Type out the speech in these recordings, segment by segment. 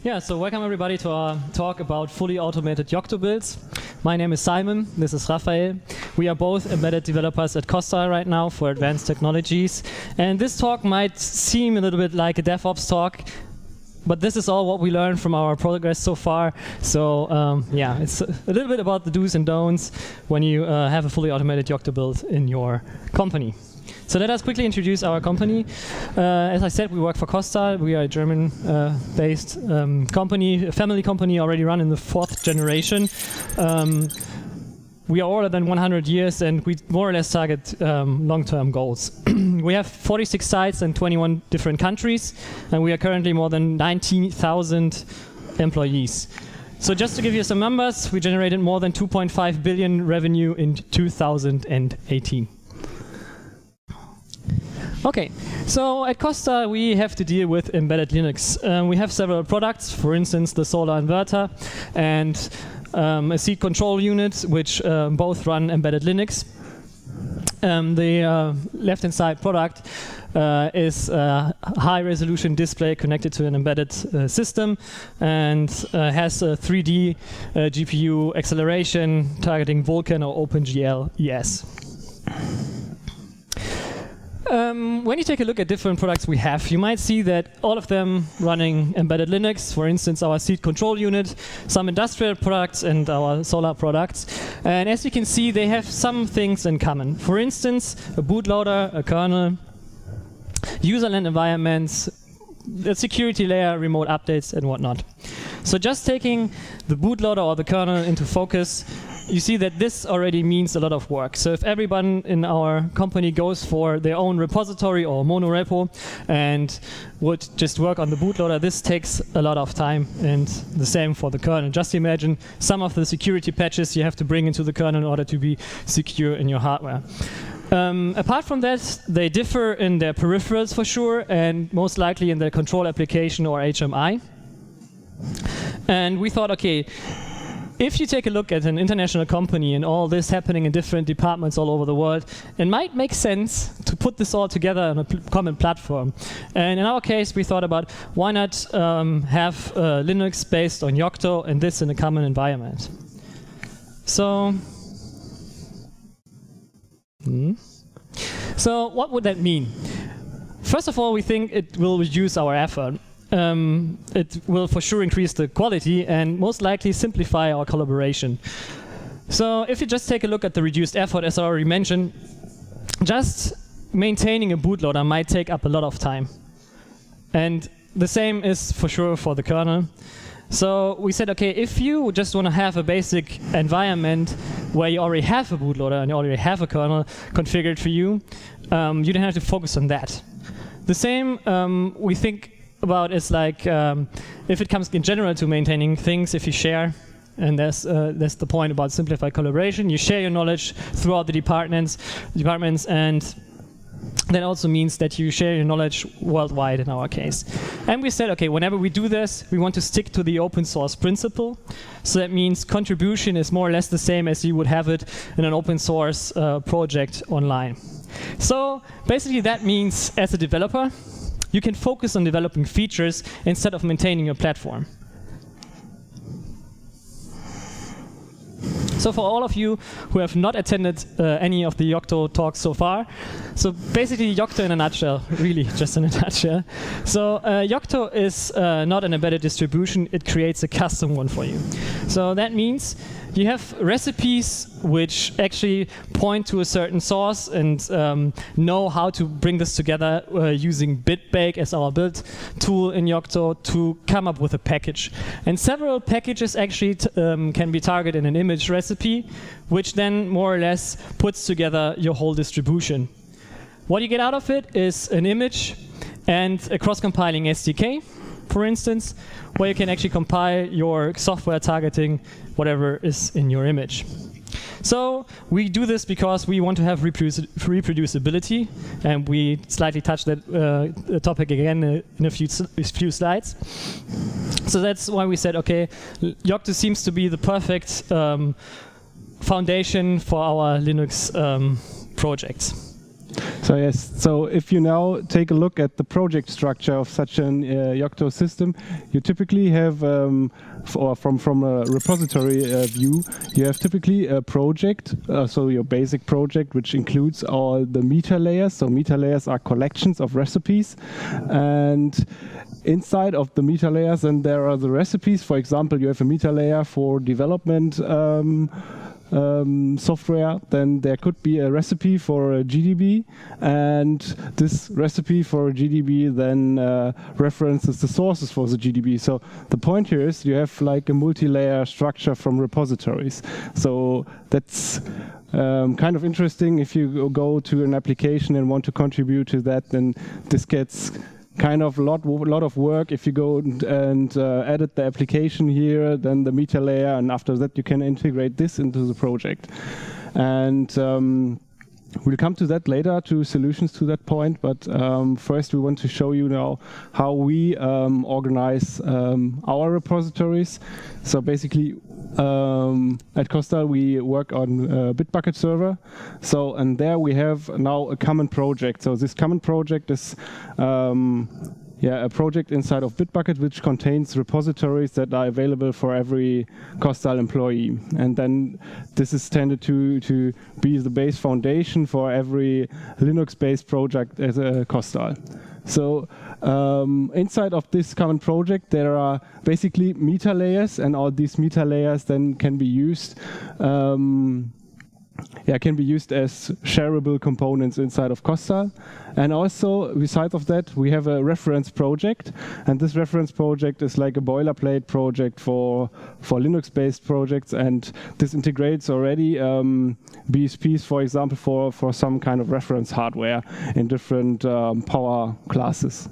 Yeah, so welcome everybody to our talk about fully automated Yocto builds. My name is Simon, this is Raphael. We are both embedded developers at Costa right now for advanced technologies. And this talk might seem a little bit like a DevOps talk, but this is all what we learned from our progress so far. So yeah, it's a little bit about the do's and don'ts when you have a fully automated Yocto build in your company. So let us quickly introduce our company. As I said, we work for Costa. We are a German-based company, a family company already run in the 4th generation. We are older than 100 years, and we more or less target long-term goals. We have 46 sites in 21 different countries, and we are currently more than 19,000 employees. So just to give you some numbers, we generated more than 2.5 billion revenue in 2018. Okay, so at Costa we have to deal with embedded Linux. We have several products, for instance the solar inverter and a seat control unit, which both run embedded Linux. The left-hand side product is a high-resolution display connected to an embedded system and has a 3D GPU acceleration targeting Vulkan or OpenGL ES. When you take a look at different products we have, you might see that all of them running embedded Linux, for instance our seat control unit, some industrial products and our solar products. And as you can see, they have some things in common. For instance, a bootloader, a kernel, userland environments, a security layer, remote updates and whatnot. So just taking the bootloader or the kernel into focus, you see that this already means a lot of work. So if everyone in our company goes for their own repository or monorepo and would just work on the bootloader, this takes a lot of time, and the same for the kernel. Just imagine some of the security patches you have to bring into the kernel in order to be secure in your hardware. Apart from that, they differ in their peripherals for sure, and most likely in their control application or HMI. And we thought, okay, if you take a look at an international company and all this happening in different departments all over the world, it might make sense to put this all together on a common platform. And in our case, we thought about why not have Linux based on Yocto and this in a common environment. So, so what would that mean? First of all, we think it will reduce our effort. It will for sure increase the quality and most likely simplify our collaboration. So if you just take a look at the reduced effort, as I already mentioned, just maintaining a bootloader might take up a lot of time. And the same is for sure for the kernel. So we said, okay, if you just want to have a basic environment where you already have a bootloader and you already have a kernel configured for you, you don't have to focus on that. The same we think about is like if it comes in general to maintaining things, if you share, and that's the point about simplified collaboration. You share your knowledge throughout the departments, and that also means that you share your knowledge worldwide in our case. And we said, okay, whenever we do this, we want to stick to the open source principle. So that means contribution is more or less the same as you would have it in an open source project online. So basically that means as a developer, you can focus on developing features instead of maintaining your platform. So for all of you who have not attended any of the Yocto talks so far, so basically Yocto in a nutshell, really just in a nutshell. So Yocto is not an embedded distribution, it creates a custom one for you. So that means you have recipes which actually point to a certain source and know how to bring this together using BitBake as our build tool in Yocto to come up with a package. And several packages actually can be targeted in an image recipe, which then more or less puts together your whole distribution. What you get out of it is an image and a cross-compiling SDK, for instance, where you can actually compile your software targeting whatever is in your image. So we do this because we want to have reproducibility, and we slightly touched that topic again in a few slides. So that's why we said, okay, Yocto seems to be the perfect foundation for our Linux projects. So yes, so if you now take a look at the project structure of such an Yocto system, you typically have, from a repository view, you have typically a project, so your basic project, which includes all the meta layers. So meta layers are collections of recipes, and inside of the meta layers, then there are the recipes. For example, you have a meta layer for development software, then there could be a recipe for a GDB, and this recipe for a GDB then references the sources for the GDB. So the point here is you have like a multi-layer structure from repositories. So that's kind of interesting. If you go to an application and want to contribute to that, then this gets kind of a lot of work. If you go and edit the application here, then the meta layer, and after that you can integrate this into the project. And we'll come to that later, to solutions to that point, but first we want to show you now how we organize our repositories. So basically at Costa we work on Bitbucket server. So, and there we have now a common project. So this common project is a project inside of Bitbucket which contains repositories that are available for every Costal employee. And then this is tended to be the base foundation for every Linux-based project as a Costal. So inside of this common project there are basically meta layers, and all these meta layers then can be used as shareable components inside of Costal. And also, besides of that, we have a reference project, and this reference project is like a boilerplate project for Linux-based projects, and this integrates already BSPs, for example, for some kind of reference hardware in different power classes.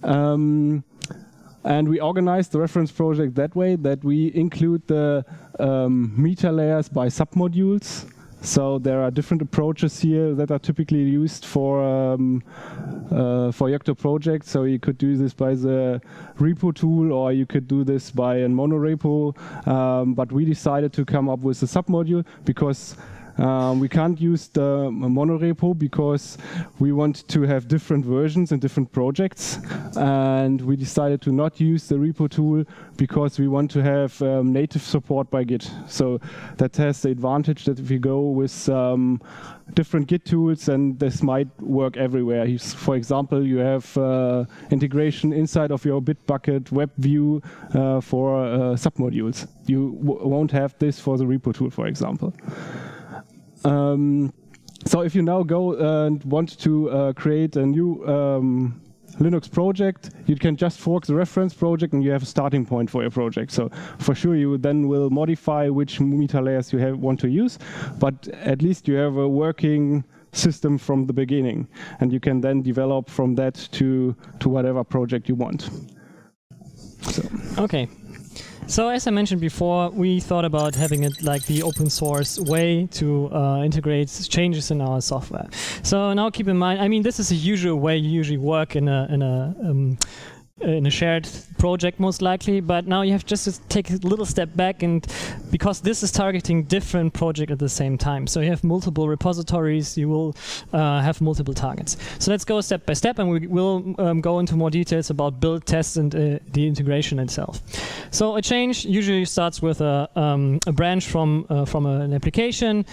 And we organize the reference project that way that we include the meta layers by submodules. So there are different approaches here that are typically used for Yocto projects. So you could do this by the repo tool, or you could do this by a monorepo. But we decided to come up with a submodule because we can't use the monorepo because we want to have different versions in different projects, and we decided to not use the repo tool because we want to have native support by Git. So that has the advantage that if you go with different Git tools, and this might work everywhere. For example, you have integration inside of your Bitbucket web view for submodules. You won't have this for the repo tool, for example. So if you now go and want to create a new Linux project, you can just fork the reference project and you have a starting point for your project. So for sure you then will modify which meta layers you want to use, but at least you have a working system from the beginning, and you can then develop from that to whatever project you want. So. Okay. So as I mentioned before, we thought about having it like the open source way to integrate changes in our software. So now keep in mind, I mean, this is a usual way you usually work in a shared project most likely, but now you have just to take a little step back, and because this is targeting different projects at the same time. So you have multiple repositories, you will have multiple targets. So let's go step by step, and we will go into more details about build, tests, and the integration itself. So a change usually starts with a branch from an application.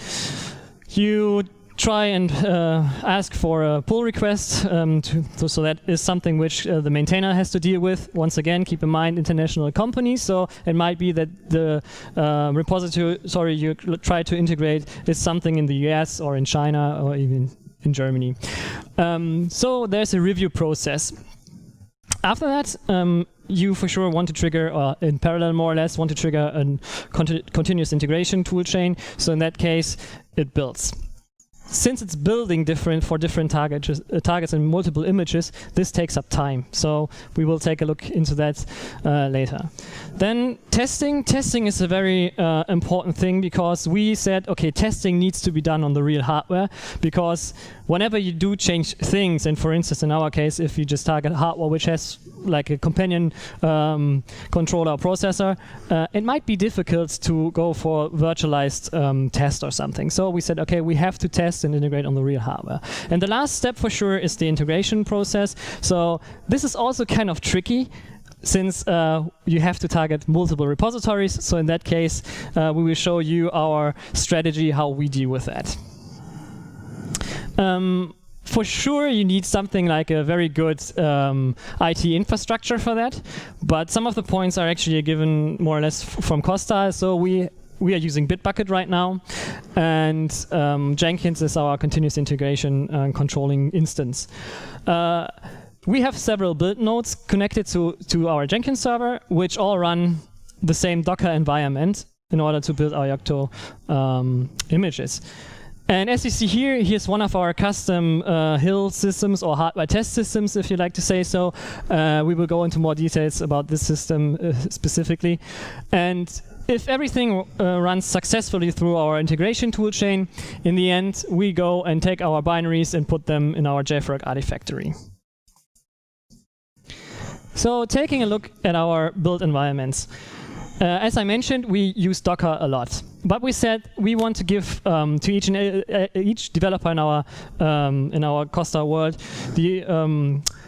You try and ask for a pull request, so that is something which the maintainer has to deal with. Once again, keep in mind international companies, so it might be that the repository you try to integrate is something in the US or in China or even in Germany. So there's a review process. After that, you for sure want to trigger, or in parallel more or less, want to trigger a continuous integration toolchain. So in that case, it builds. Since it's building for different targets and multiple images, this takes up time. So we will take a look into that later. Then testing. Testing is a very important thing, because we said, okay, testing needs to be done on the real hardware, because whenever you do change things, and for instance, in our case, if you just target hardware which has like a companion controller or processor, it might be difficult to go for virtualized test or something. So we said, okay, we have to test test and integrate on the real hardware. And the last step for sure is the integration process. So this is also kind of tricky, since you have to target multiple repositories. So in that case, we will show you our strategy, how we deal with that. For sure, you need something like a very good IT infrastructure for that. But some of the points are actually given more or less from Costa. So we are using Bitbucket right now. And Jenkins is our continuous integration controlling instance. We have several build nodes connected to our Jenkins server, which all run the same Docker environment in order to build our Yocto images. And as you see here, here's one of our custom Hill systems, or hardware test systems, if you like to say so. We will go into more details about this system specifically. And if everything runs successfully through our integration toolchain, in the end, we go and take our binaries and put them in our JFrog Artifactory. So taking a look at our build environments. As I mentioned, we use Docker a lot. But we said we want to give to each developer in our Costa world the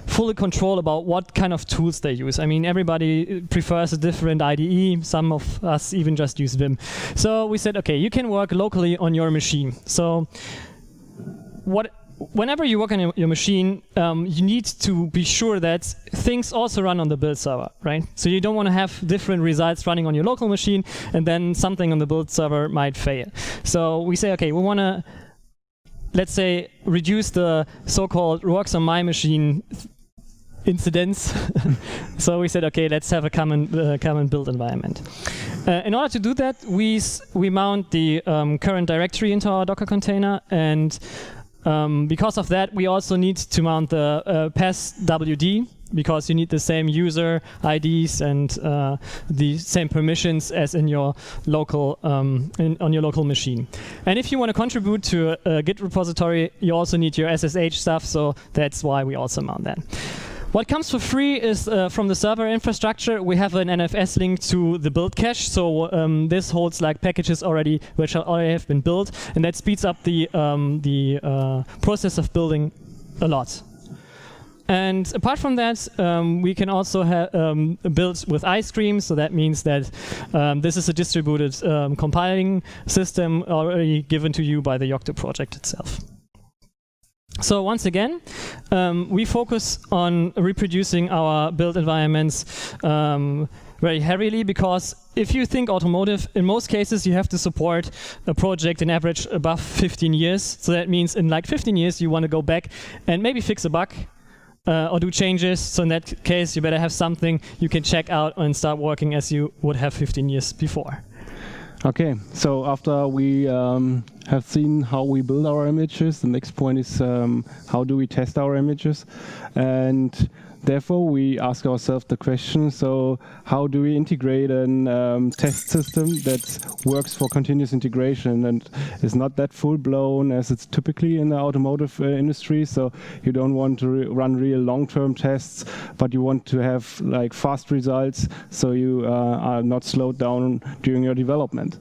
full control about what kind of tools they use. I mean, everybody prefers a different IDE. Some of us even just use Vim. So we said, okay, you can work locally on your machine. So whenever you work on your machine, you need to be sure that things also run on the build server, right? So you don't want to have different results running on your local machine, and then something on the build server might fail. So we say, okay, we want to, let's say, reduce the so-called works on my machine incidents. So we said, okay, let's have a common build environment. In order to do that, we mount the current directory into our Docker container, and because of that, we also need to mount the passwd, because you need the same user IDs and the same permissions as in your local on your local machine. And if you want to contribute to a Git repository, you also need your SSH stuff. So that's why we also mount that. What comes for free is from the server infrastructure. We have an NFS link to the build cache. So this holds like packages already which already have been built, and that speeds up the process of building a lot. And apart from that, we can also build with iScream. So that means that this is a distributed compiling system already given to you by the Yocto project itself. So once again, we focus on reproducing our build environments very heavily, because if you think automotive, in most cases you have to support a project in average above 15 years. So that means in like 15 years you want to go back and maybe fix a bug or do changes. So in that case, you better have something you can check out and start working as you would have 15 years before. Okay, so after we have seen how we build our images, the next point is how do we test our images? And therefore, we ask ourselves the question, so how do we integrate a test system that works for continuous integration and is not that full-blown as it's typically in the automotive industry? So you don't want to run real long-term tests, but you want to have like fast results, so you are not slowed down during your development.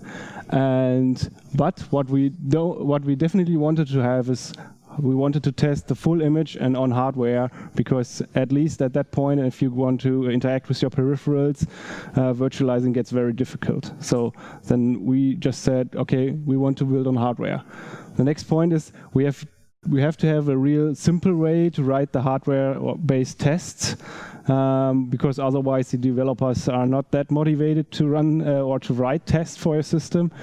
But what we definitely wanted to have is, we wanted to test the full image and on hardware, because at least at that point, if you want to interact with your peripherals, virtualizing gets very difficult. So then we just said, okay, we want to build on hardware. The next point is we have to have a real simple way to write the hardware-based tests, because otherwise the developers are not that motivated to run or to write tests for a system.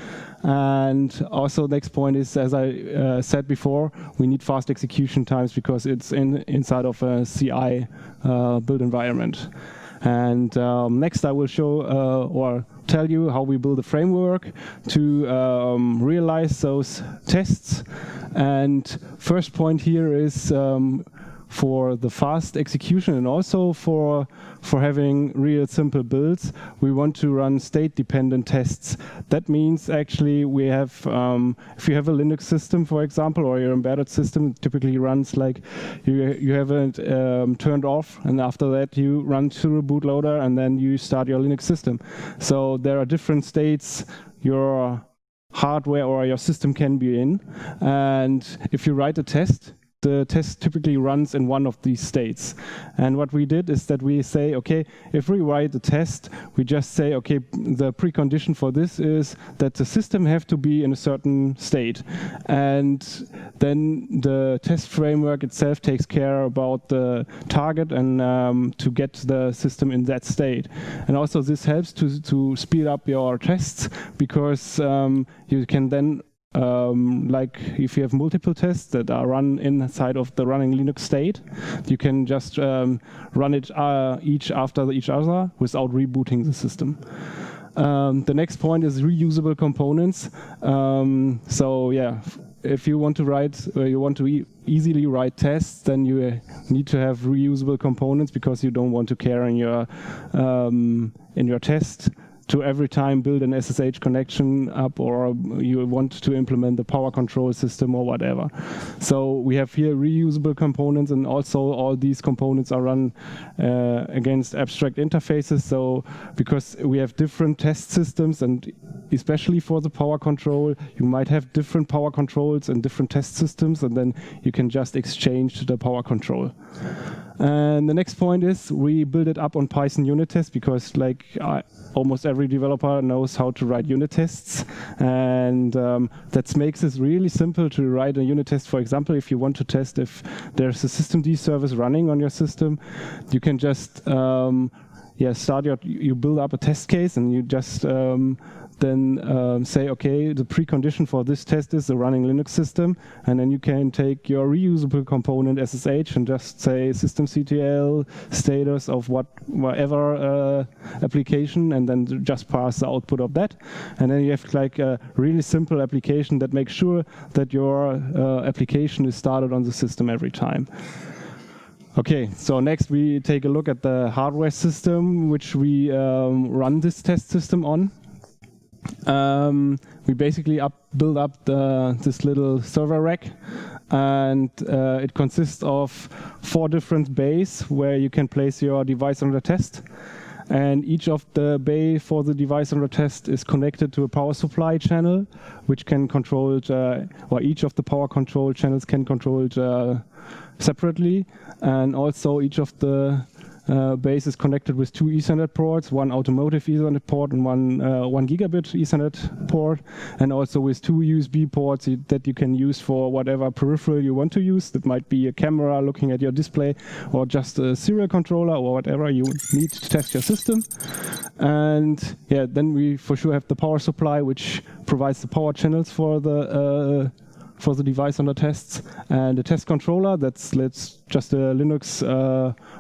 And also next point is, as I said before, we need fast execution times, because it's inside of a CI build environment. And next I will show or tell you how we build a framework to realize those tests. And first point here is for the fast execution and also for having real simple builds, we want to run state-dependent tests. That means actually we have, if you have a Linux system, for example, or your embedded system, it typically runs like you have it turned off, and after that you run through a bootloader and then you start your Linux system. So there are different states your hardware or your system can be in. And if you write a test, the test typically runs in one of these states. And what we did is that we say, okay, if we write a test, we just say, okay, the precondition for this is that the system have to be in a certain state. And then the test framework itself takes care about the target and to get the system in that state. And also this helps to speed up your tests, because you can then like if you have multiple tests that are run inside of the running Linux state, you can just run it each after each other without rebooting the system. The next point is reusable components. So yeah, if you want to write, easily write tests, then you need to have reusable components, because you don't want to care in your test to every time build an SSH connection up, or you want to implement the power control system or whatever. So we have here reusable components, and also all these components are run against abstract interfaces. So because we have different test systems, and especially for the power control, you might have different power controls and different test systems, and then you can just exchange the power control. And the next point is we build it up on Python unit tests, because like almost every developer knows how to write unit tests, and that makes it really simple to write a unit test. For example, if you want to test if there's a systemd service running on your system, you can just you build up a test case, and you just then say, okay, the precondition for this test is the running Linux system, and then you can take your reusable component SSH and just say systemctl status of whatever application, and then just pass the output of that. And then you have like a really simple application that makes sure that your application is started on the system every time. Okay, so next we take a look at the hardware system which we run this test system on. We basically build up this little server rack, and it consists of 4 different bays where you can place your device under test. And each of the bay for the device under test is connected to a power supply channel, which can control, or each of the power control channels can control separately. And also each of the base is connected with 2 Ethernet ports, one automotive Ethernet port and one 1 gigabit Ethernet port, and also with 2 USB ports that you can use for whatever peripheral you want to use. That might be a camera looking at your display, or just a serial controller, or whatever you need to test your system. And yeah, then we for sure have the power supply, which provides the power channels for the device under tests, and the test controller, that's just a Linux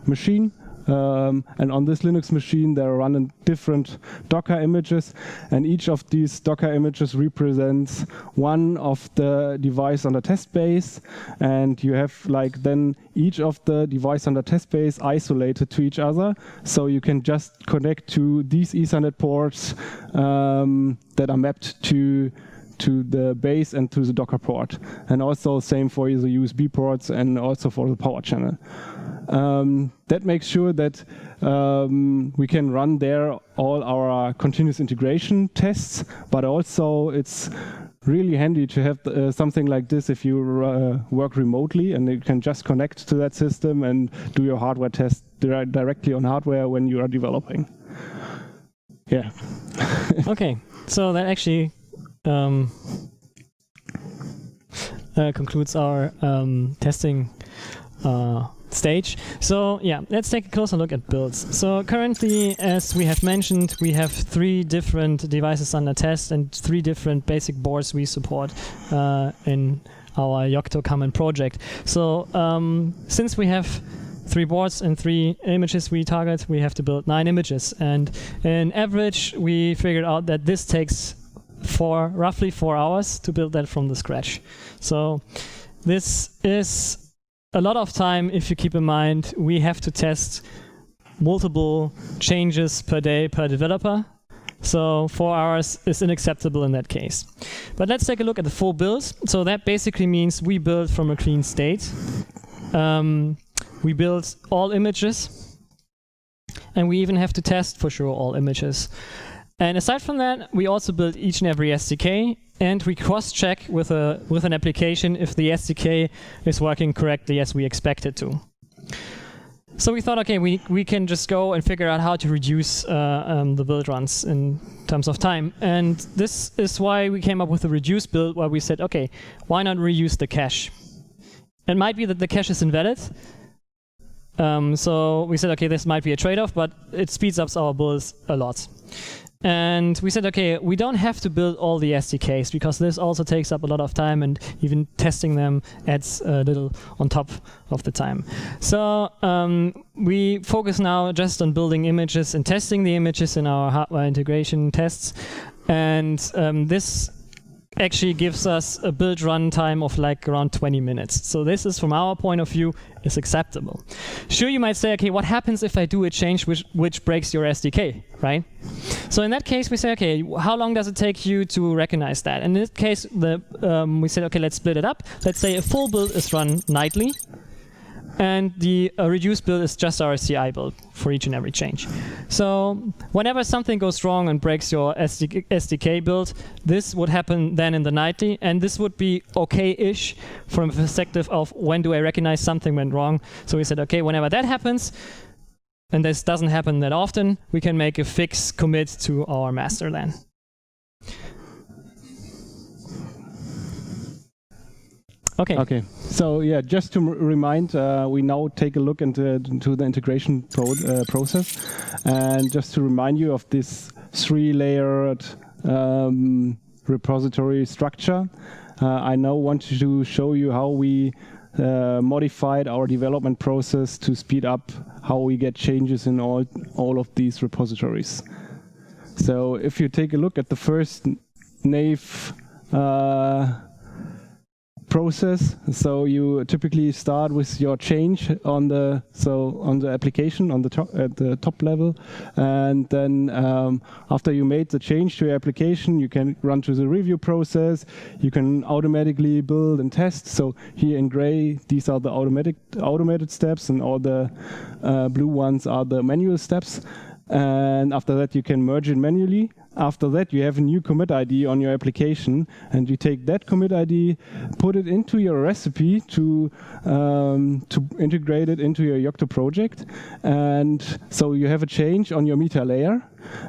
machine. And on this Linux machine, there are running different Docker images, and each of these Docker images represents one of the device under test base, and you have like then each of the device under test base isolated to each other, so you can just connect to these Ethernet ports that are mapped to the base and to the Docker port, and also same for the USB ports and also for the power channel. That makes sure that we can run there all our continuous integration tests, but also it's really handy to have something like this if you work remotely, and you can just connect to that system and do your hardware test directly on hardware when you are developing. Yeah. Okay, so that actually concludes our testing stage. So yeah, let's take a closer look at builds. So currently, as we have mentioned, we have 3 different devices under test and 3 different basic boards we support in our Yocto common project. So since we have 3 boards and 3 images we target, we have to build 9 images. And in average, we figured out that this takes roughly 4 hours to build that from the scratch. So this is a lot of time if you keep in mind we have to test multiple changes per day per developer. So 4 hours is unacceptable in that case. But let's take a look at the full build. So that basically means we build from a clean state. We build all images, and we even have to test for sure all images. And aside from that, we also build each and every SDK, and we cross-check with an application if the SDK is working correctly as we expect it to. So we thought, okay, we can just go and figure out how to reduce the build runs in terms of time. And this is why we came up with a reduce build, where we said, okay, why not reuse the cache? It might be that the cache is invalid. So we said, okay, this might be a trade-off, but it speeds up our builds a lot. And we said, okay, we don't have to build all the SDKs, because this also takes up a lot of time, and even testing them adds a little on top of the time. So we focus now just on building images and testing the images in our hardware integration tests. And this actually gives us a build run time of like around 20 minutes. So this is, from our point of view, is acceptable. Sure, you might say, okay, what happens if I do a change which breaks your SDK, right? So in that case, we say, okay, how long does it take you to recognize that? And in this case, we said, okay, let's split it up. Let's say a full build is run nightly, and the reduced build is just our CI build for each and every change. So whenever something goes wrong and breaks your SDK build, this would happen then in the nightly, and this would be okay-ish from a perspective of when do I recognize something went wrong. So we said, okay, whenever that happens, and this doesn't happen that often, we can make a fix commit to our master then. Okay. So yeah, just to remind, we now take a look into the integration process, and just to remind you of this 3-layered repository structure. I now want to show you how we modified our development process to speed up how we get changes in all of these repositories. So if you take a look at the first naive process, so you typically start with your change on the application on the top, at the top level, and then after you made the change to your application, you can run through the review process. You can automatically build and test. So here in gray, these are the automated steps, and all the blue ones are the manual steps. And after that, you can merge it manually. After that, you have a new commit ID on your application, and you take that commit ID, put it into your recipe to integrate it into your Yocto project. And so you have a change on your meta layer.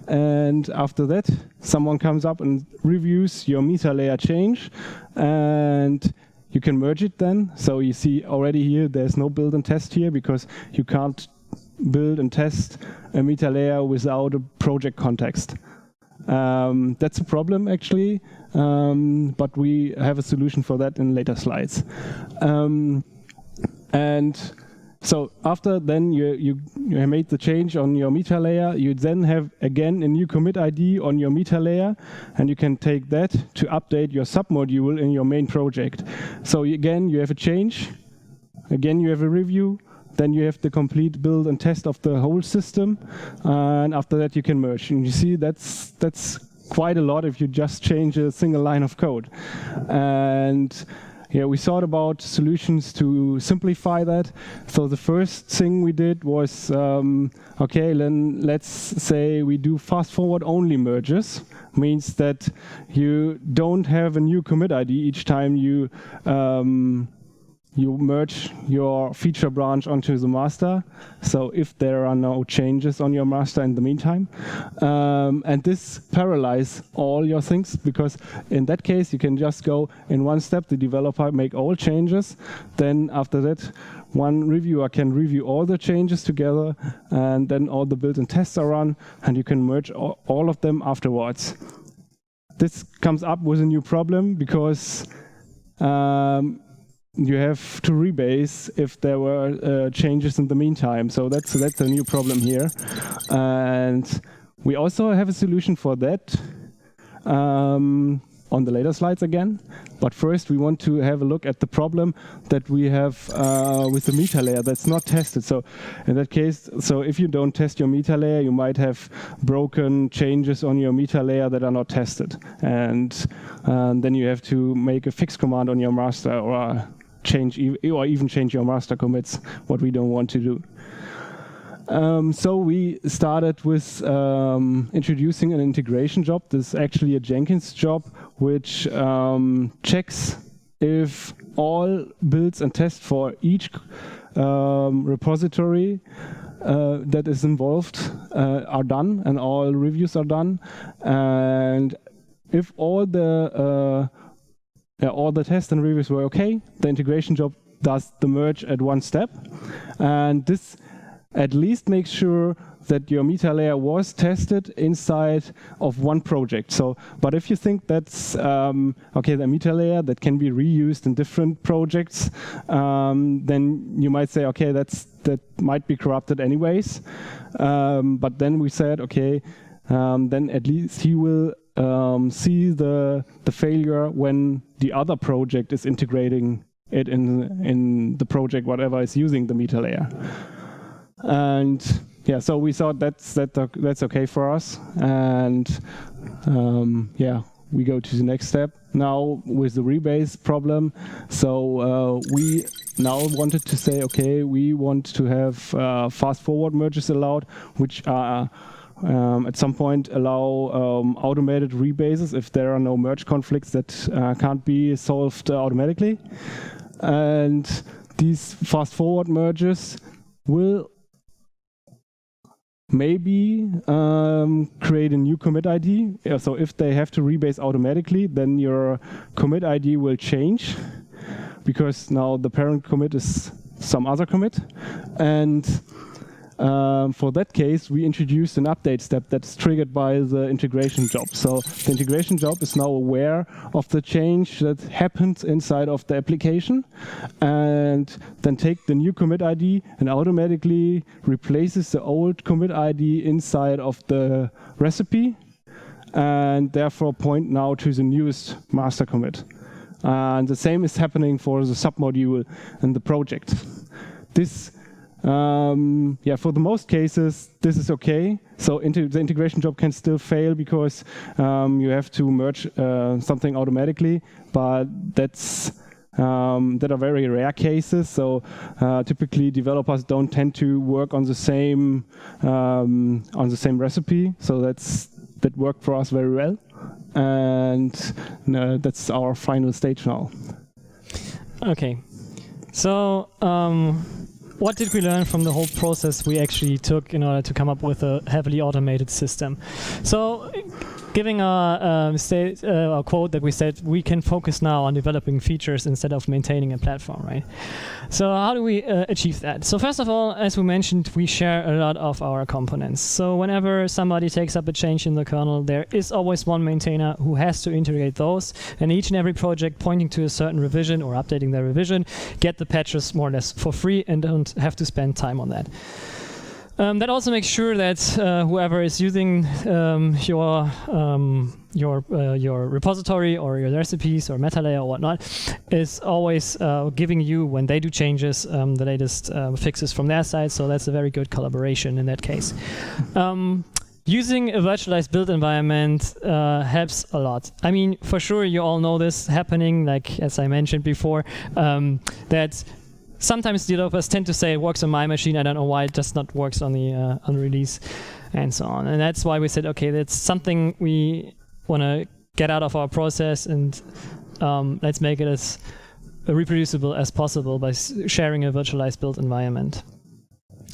And after that, someone comes up and reviews your meta layer change, and you can merge it then. So you see already here, there's no build and test here, because you can't build and test a meta layer without a project context. That's a problem, actually, but we have a solution for that in later slides. And so after then you made the change on your meta layer, you then have again a new commit ID on your meta layer, and you can take that to update your submodule in your main project. So again, you have a change, again you have a review, then you have the complete build and test of the whole system, and after that you can merge. And you see that's quite a lot if you just change a single line of code. And yeah, we thought about solutions to simplify that. So the first thing we did was, okay, then let's say we do fast forward only merges. Means that you don't have a new commit ID each time you merge your feature branch onto the master, so if there are no changes on your master in the meantime. And this paralyzes all your things, because in that case you can just go in one step, the developer make all changes, then after that one reviewer can review all the changes together, and then all the build and tests are run, and you can merge all of them afterwards. This comes up with a new problem, because you have to rebase if there were changes in the meantime. So that's a new problem here. And we also have a solution for that on the later slides again. But first we want to have a look at the problem that we have with the meta layer that's not tested. So in that case, so if you don't test your meta layer, you might have broken changes on your meta layer that are not tested. And then you have to make a fix command on your master, or even change your master commits, what we don't want to do. So we started with introducing an integration job. This is actually a Jenkins job, which checks if all builds and tests for each repository that is involved are done, and all reviews are done. And if all the tests and reviews were okay, the integration job does the merge at one step. And this at least makes sure that your meta layer was tested inside of one project. So, but if you think that's okay, the meta layer that can be reused in different projects, then you might say, okay, that might be corrupted anyways. But then we said, okay, then at least he will see the failure when the other project is integrating it in the project, whatever is using the meta layer. And yeah, so we thought that's okay for us, and yeah, we go to the next step now with the rebase problem. So we now wanted to say, okay, we want to have fast forward merges allowed, which are at some point allow automated rebases if there are no merge conflicts that can't be solved automatically. And these fast forward merges will maybe create a new commit ID. So if they have to rebase automatically, then your commit ID will change, because now the parent commit is some other commit. And for that case, we introduced an update step that's triggered by the integration job. So the integration job is now aware of the change that happens inside of the application, and then take the new commit ID and automatically replaces the old commit ID inside of the recipe, and therefore point now to the newest master commit. And the same is happening for the submodule in the project. This yeah, for the most cases, this is okay. So the integration job can still fail because you have to merge something automatically, but that are very rare cases. So typically, developers don't tend to work on the same recipe. So that worked for us very well, and that's our final stage now. Okay, so. What did we learn from the whole process we actually took in order to come up with a heavily automated system? So, giving a quote that we said, we can focus now on developing features instead of maintaining a platform, right? So how do we achieve that? So first of all, as we mentioned, we share a lot of our components. So whenever somebody takes up a change in the kernel, there is always one maintainer who has to integrate those, and each and every project pointing to a certain revision or updating their revision, get the patches more or less for free and don't have to spend time on that. That also makes sure that whoever is using your repository or your recipes or meta layer or whatnot is always giving you, when they do changes, the latest fixes from their side. So that's a very good collaboration in that case. Using a virtualized build environment helps a lot. I mean, for sure, you all know this happening, like as I mentioned before, that sometimes developers tend to say it works on my machine. I don't know why it just not works on the release, and so on. And that's why we said, okay, that's something we want to get out of our process, and let's make it as reproducible as possible by sharing a virtualized build environment.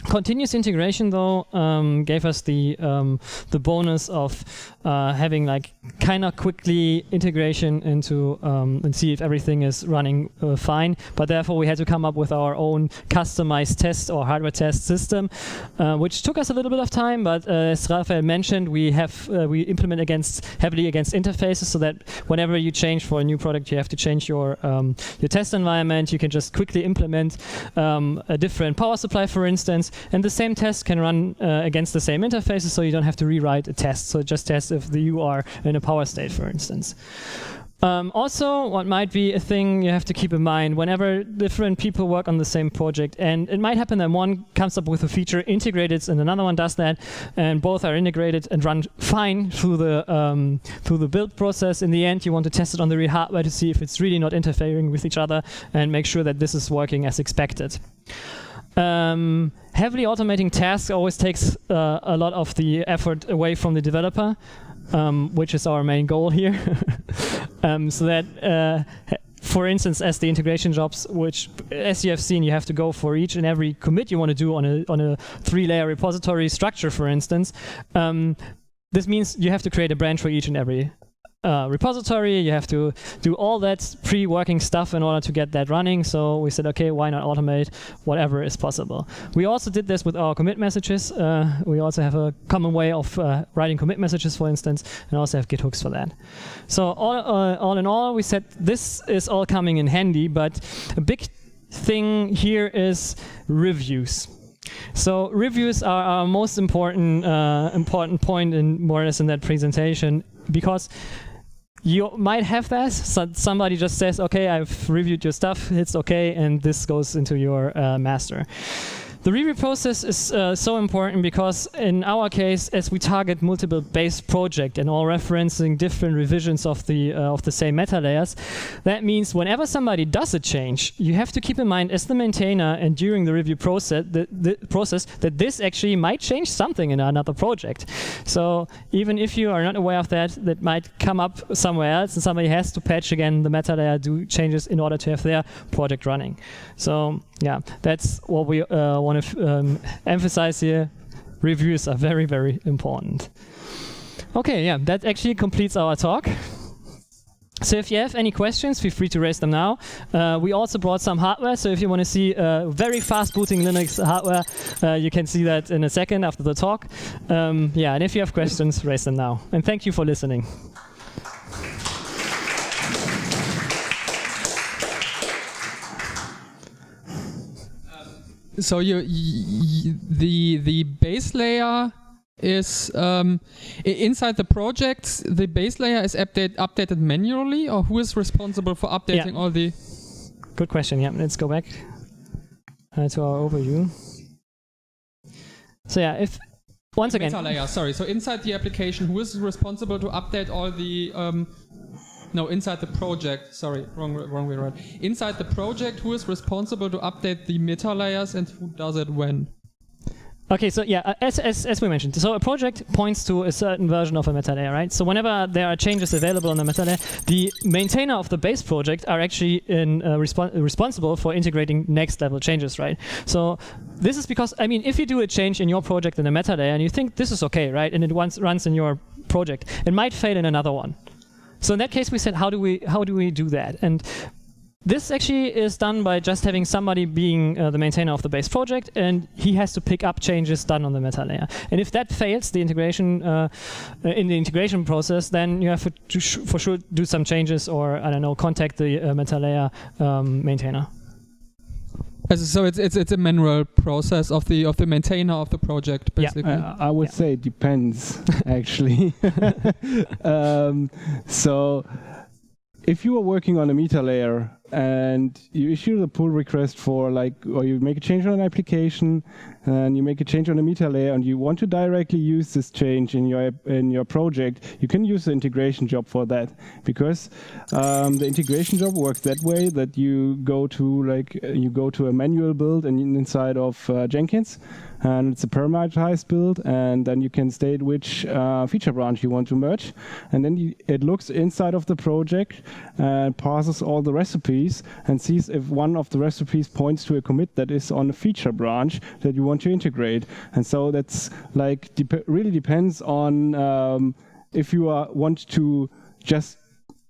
Continuous integration, though, gave us the bonus of having like kind of quickly integration into and see if everything is running fine. But therefore, we had to come up with our own customized test or hardware test system, which took us a little bit of time. But as Raphael mentioned, we implement heavily against interfaces, so that whenever you change for a new product, you have to change your test environment. You can just quickly implement a different power supply, for instance. And the same test can run against the same interfaces, so you don't have to rewrite a test. So it just tests if you are in a power state, for instance. Also, what might be a thing you have to keep in mind whenever different people work on the same project, and it might happen that one comes up with a feature integrated and another one does that, and both are integrated and run fine through the build process. In the end, you want to test it on the real hardware to see if it's really not interfering with each other and make sure that this is working as expected. Heavily automating tasks always takes a lot of the effort away from the developer, which is our main goal here. So that, for instance, as the integration jobs, which, as you have seen, you have to go for each and every commit you want to do on a 3-layer repository structure, for instance. This means you have to create a branch for each and every repository. You have to do all that pre-working stuff in order to get that running. So we said, okay, why not automate whatever is possible? We also did this with our commit messages. We also have a common way of writing commit messages, for instance, and also have Git hooks for that. So all in all, we said this is all coming in handy, but a big thing here is reviews. So reviews are our most important point in more or less in that presentation, because you might have that. So somebody just says, okay, I've reviewed your stuff, it's okay, and this goes into your master. The review process is so important because in our case, as we target multiple base projects and all referencing different revisions of the same meta layers, that means whenever somebody does a change, you have to keep in mind as the maintainer and during the review process, that this actually might change something in another project. So even if you are not aware of that, that might come up somewhere else and somebody has to patch again the meta layer, do changes in order to have their project running. So yeah, that's what we want to emphasize here. Reviews are very, very important. Okay, yeah, that actually completes our talk. So if you have any questions, feel free to raise them now. We also brought some hardware, so if you want to see very fast booting Linux hardware, you can see that in a second after the talk. Yeah, and if you have questions, raise them now. And thank you for listening. So the base layer is inside the projects. The base layer is updated manually, or who is responsible for updating all the? Good question. Yeah, let's go back to our overview. So yeah, if once again, meta layer. Sorry. So inside the application, who is responsible to update all the? No, inside the project. Sorry, wrong way around. Inside the project, who is responsible to update the meta layers and who does it when? Okay, so yeah, as we mentioned, so a project points to a certain version of a meta layer, right? So whenever there are changes available on the meta layer, the maintainer of the base project are actually responsible for integrating next level changes, right? So this is because, I mean, if you do a change in your project in a meta layer and you think this is okay, right, and it runs in your project, it might fail in another one. So in that case, we said, how do we do that? And this actually is done by just having somebody being the maintainer of the base project, and he has to pick up changes done on the meta layer. And if that fails, the integration in the integration process, then you have to for sure do some changes, or I don't know, contact the meta layer maintainer. So it's a manual process of the maintainer of the project, basically. Yeah, I would say it depends, actually. So if you are working on a meta layer and you issue the pull request for or you make a change on an application and you make a change on a meta layer and you want to directly use this change in your project, you can use the integration job for that, because the integration job works that way that you go to a manual build and inside of Jenkins, and it's a parameterized build, and then you can state which feature branch you want to merge, and then it looks inside of the project and parses all the recipes and sees if one of the recipes points to a commit that is on a feature branch that you want to integrate. And so that's really depends on if you want to just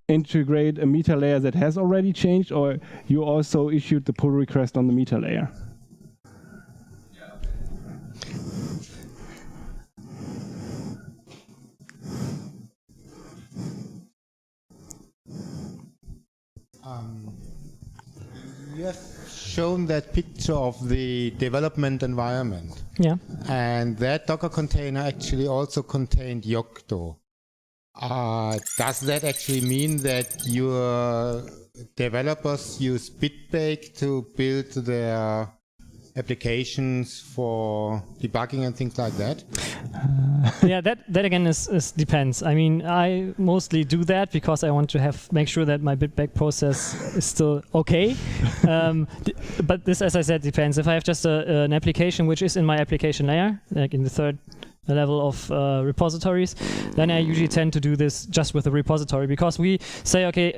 integrate a meta layer that has already changed, or you also issued the pull request on the meta layer. You have shown that picture of the development environment. Yeah. And that Docker container actually also contained Yocto. Does that actually mean that your developers use Bitbake to build their applications for debugging and things like that? Yeah, that again is depends. I mean, I mostly do that because I want to make sure that my bitback process is still okay. But this, as I said, depends. If I have just an application which is in my application layer, like in the third level of repositories, then I usually tend to do this just with a repository, because we say, okay,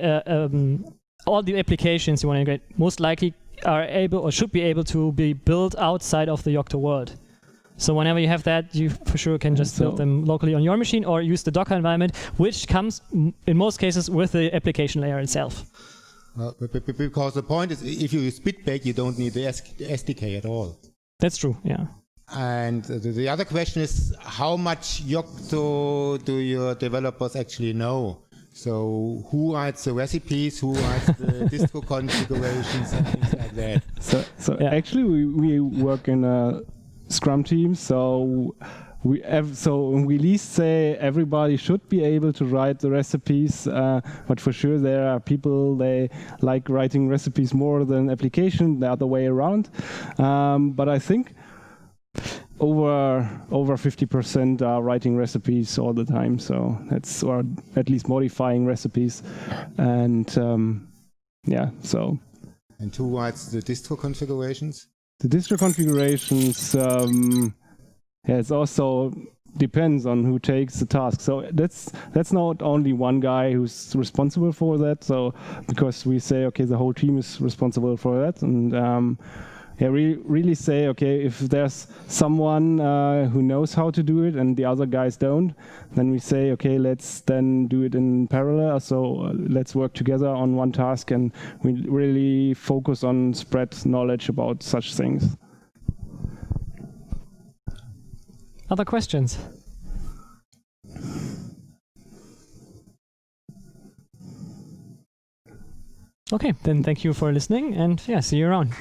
all the applications you want to integrate most likely are able or should be able to be built outside of the Yocto world. So whenever you have that, you for sure can just build them locally on your machine or use the Docker environment, which comes in most cases with the application layer itself. Because the point is, if you use bitback, you don't need the SDK at all. That's true, yeah. And the other question is, how much Yocto do your developers actually know? So who writes the recipes, who writes the distro configurations and things like that? So yeah. Actually we work in a Scrum team, so we release say everybody should be able to write the recipes, but for sure there are people, they like writing recipes more than application, the other way around. But I think over 50% are writing recipes all the time, so that's, or at least modifying recipes, and so. And who writes the distro configurations? The distro configurations, it also depends on who takes the task. So that's not only one guy who's responsible for that. So because we say, okay, the whole team is responsible for that, and we really say, okay, if there's someone who knows how to do it and the other guys don't, then we say, okay, let's then do it in parallel. So let's work together on one task, and we really focus on spread knowledge about such things. Other questions? Okay, then thank you for listening, and see you around.